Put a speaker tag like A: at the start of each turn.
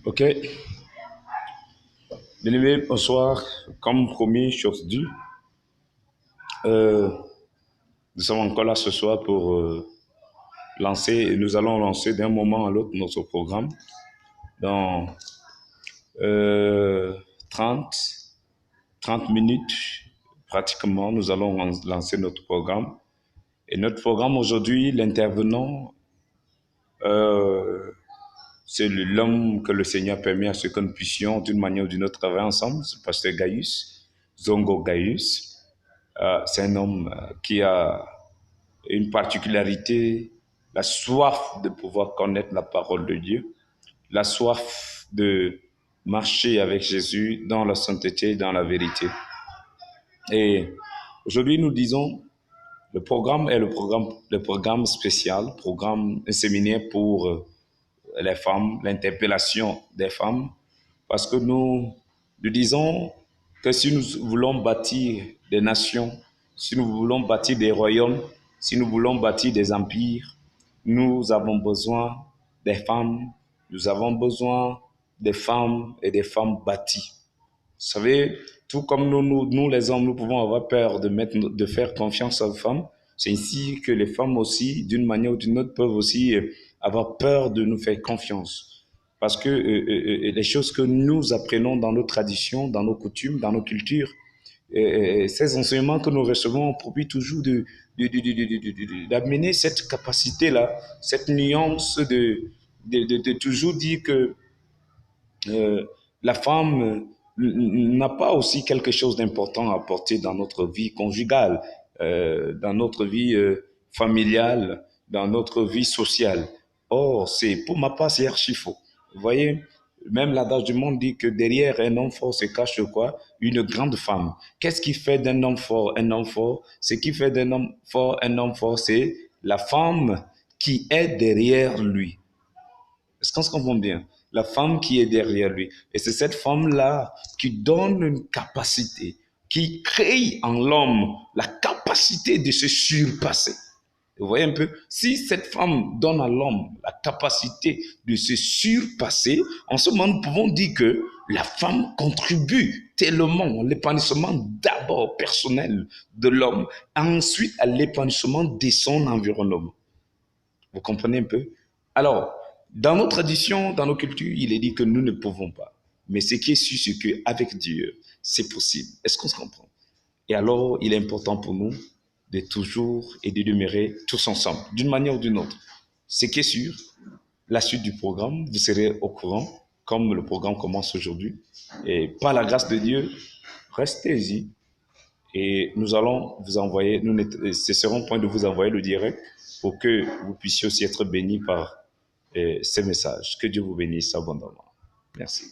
A: Ok, bien-aimés, bonsoir. Comme promis, chose due, euh, nous sommes encore là ce soir pour nous allons lancer d'un moment à l'autre notre programme. Dans euh, 30, 30 minutes, pratiquement, nous allons lancer notre programme. Et notre programme aujourd'hui, l'intervenant, euh, c'est l'homme que le Seigneur permet à ce que nous puissions, d'une manière ou d'une autre, travailler ensemble. C'est le pasteur Gaius, Zongo Gaius. C'est un homme qui a une particularité, la soif de pouvoir connaître la parole de Dieu, la soif de marcher avec Jésus dans la sainteté, dans la vérité. Et aujourd'hui, nous disons, le programme est le programme spécial, un séminaire pour les femmes, l'interpellation des femmes, parce que nous disons que si nous voulons bâtir des nations, si nous voulons bâtir des royaumes, si nous voulons bâtir des empires, nous avons besoin des femmes, nous avons besoin des femmes et des femmes bâties. Vous savez, tout comme nous les hommes, nous pouvons avoir peur de faire confiance aux femmes, c'est ainsi que les femmes aussi, d'une manière ou d'une autre, peuvent aussi avoir peur de nous faire confiance. Parce que les choses que nous apprenons dans nos traditions, dans nos coutumes, dans nos cultures, ces enseignements que nous recevons ont produit toujours d'amener cette capacité-là, cette nuance de toujours dire que la femme n'a pas aussi quelque chose d'important à apporter dans notre vie conjugale, dans notre vie familiale, dans notre vie sociale. Or, pour ma part, c'est archi faux. Vous voyez, même l'adage du monde dit que derrière un homme fort se cache quoi? Une grande femme. Qu'est-ce qui fait d'un homme fort un homme fort? Ce qui fait d'un homme fort un homme fort, c'est la femme qui est derrière lui. Est-ce qu'on se comprend bien? La femme qui est derrière lui. Et c'est cette femme-là qui donne une capacité, qui crée en l'homme la capacité de se surpasser. Vous voyez un peu? Si cette femme donne à l'homme la capacité de se surpasser, en ce moment, nous pouvons dire que la femme contribue tellement à l'épanouissement d'abord personnel de l'homme, ensuite à l'épanouissement de son environnement. Vous comprenez un peu? Alors, dans nos traditions, dans nos cultures, il est dit que nous ne pouvons pas. Mais ce qui est sûr, c'est qu'avec Dieu, c'est possible. Est-ce qu'on se comprend? Et alors, il est important pour nous de toujours et de demeurer tous ensemble, d'une manière ou d'une autre. Ce qui est sûr, la suite du programme, vous serez au courant, comme le programme commence aujourd'hui. Et par la grâce de Dieu, restez-y. Et nous allons vous envoyer, nous cesserons point de vous envoyer le direct pour que vous puissiez aussi être bénis par ces messages. Que Dieu vous bénisse abondamment. Merci.